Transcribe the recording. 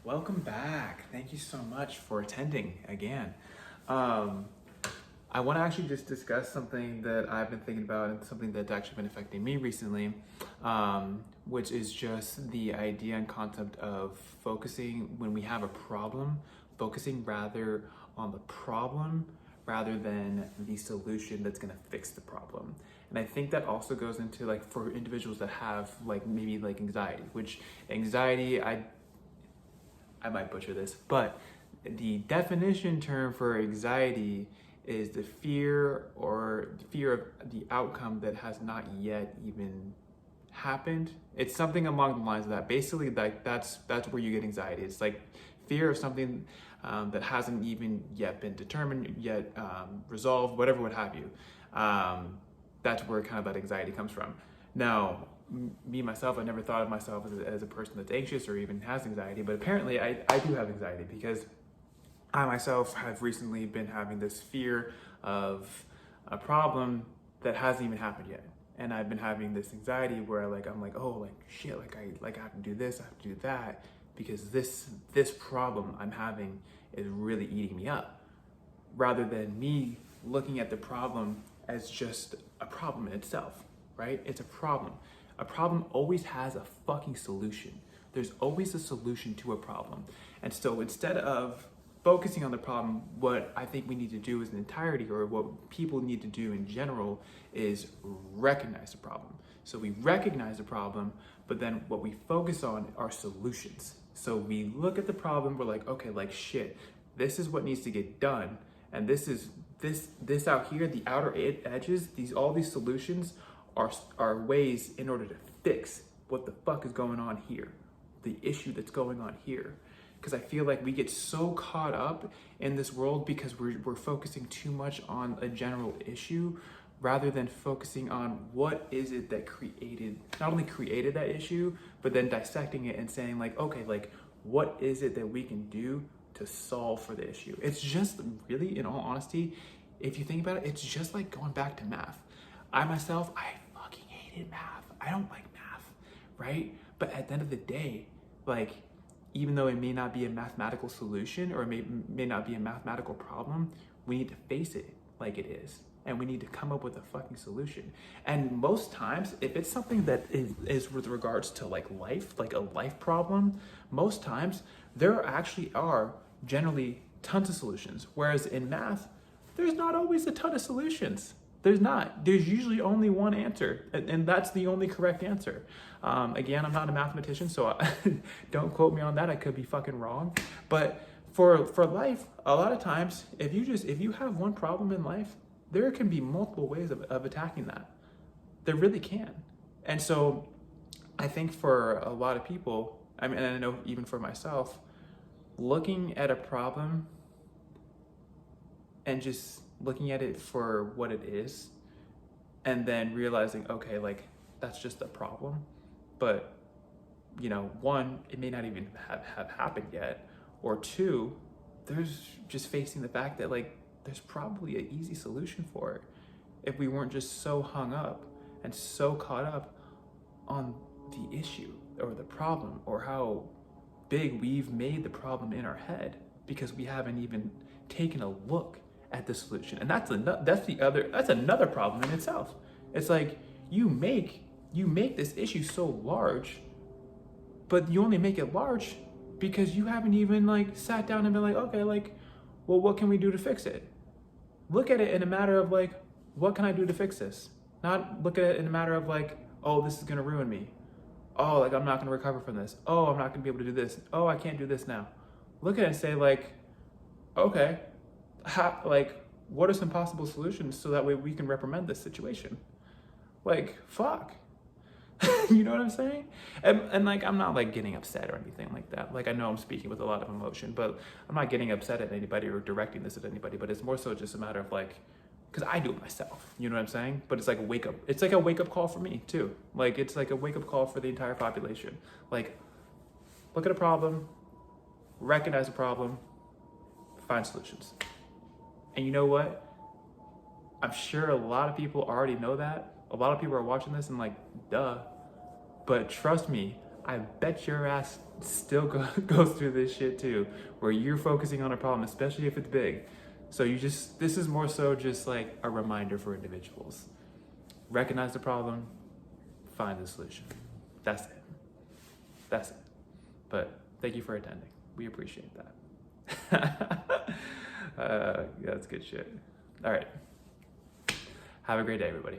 Welcome back. Thank you so much for attending again. Um, I want to actually just discuss something that I've been thinking about and something that's actually been affecting me recently, which is just the idea and concept of focusing when we have a problem, focusing rather on the problem rather than the solution that's going to fix the problem. And I think that also goes into like for individuals that have like maybe like anxiety, which anxiety, I might butcher this, but the definition term for anxiety is the fear or the fear of the outcome that has not yet even happened. It's something along the lines of that. Basically, like that's where you get anxiety. It's like fear of something that hasn't even yet been determined, yet resolved, whatever, what have you. That's where kind of that anxiety comes from. Now, me myself, I never thought of myself as a person that's anxious or even has anxiety, but apparently I do have anxiety because I myself have recently been having this fear of a problem that hasn't even happened yet. And I've been having this anxiety where I'm like, oh, like shit, I have to do this, I have to do that, because this problem I'm having is really eating me up. Rather than me looking at the problem as just a problem in itself, right? It's a problem. A problem always has a fucking solution. There's always a solution to a problem. And so instead of focusing on the problem, what I think we need to do as an entirety, or what people need to do in general, is recognize the problem. So we recognize the problem, but then what we focus on are solutions. So we look at the problem, we're like, okay, like shit, this is what needs to get done. And this out here, the outer edges, all these solutions are ways in order to fix what the fuck is going on here, the issue that's going on here. Because I feel like we get so caught up in this world because we're focusing too much on a general issue rather than focusing on what is it that not only created that issue, but then dissecting it and saying like, okay, like what is it that we can do to solve for the issue? It's just really, in all honesty, if you think about it, it's just like going back to math. I myself, I fucking hated math. I don't like math, right? But at the end of the day, like, even though it may not be a mathematical solution or it may not be a mathematical problem, we need to face it like it is. And we need to come up with a fucking solution. And most times, if it's something that is with regards to like life, like a life problem, most times there actually are generally tons of solutions. Whereas in math, there's not always a ton of solutions. There's not. There's usually only one answer, and that's the only correct answer. Again, I'm not a mathematician, so don't quote me on that. I could be fucking wrong. But for life, a lot of times, if you have one problem in life, there can be multiple ways of attacking that. There really can. And so I think for a lot of people, I mean, and I know even for myself, looking at a problem and just looking at it for what it is, and then realizing, okay, like that's just a problem. But, you know, one, it may not even have happened yet. Or two, there's just facing the fact that like there's probably an easy solution for it if we weren't just so hung up and so caught up on the issue or the problem or how big we've made the problem in our head because we haven't even taken a look at the solution. And that's another problem in itself. It's like you make this issue so large, but you only make it large because you haven't even like sat down and been like, okay, like, well, what can we do to fix it? Look at it in a matter of like, what can I do to fix this? Not look at it in a matter of like, oh, this is gonna ruin me. Oh, like I'm not gonna recover from this. Oh, I'm not gonna be able to do this. Oh, I can't do this now. Look at it and say like, okay, like what are some possible solutions so that way we can reprimand this situation? Like, fuck. You know what I'm saying? And like, I'm not like getting upset or anything like that. Like, I know I'm speaking with a lot of emotion, but I'm not getting upset at anybody or directing this at anybody, but it's more so just a matter of like, because I do it myself, you know what I'm saying? But it's like a wake up call for me too. Like, it's like a wake up call for the entire population. Like, look at a problem, recognize a problem, find solutions. And you know what? I'm sure a lot of people already know that. A lot of people are watching this and like, duh. But trust me, I bet your ass still goes through this shit too, where you're focusing on a problem, especially if it's big. So this is more so just like a reminder for individuals. Recognize the problem, find the solution. That's it. That's it. But thank you for attending. We appreciate that. That's good shit. All right. Have a great day, everybody.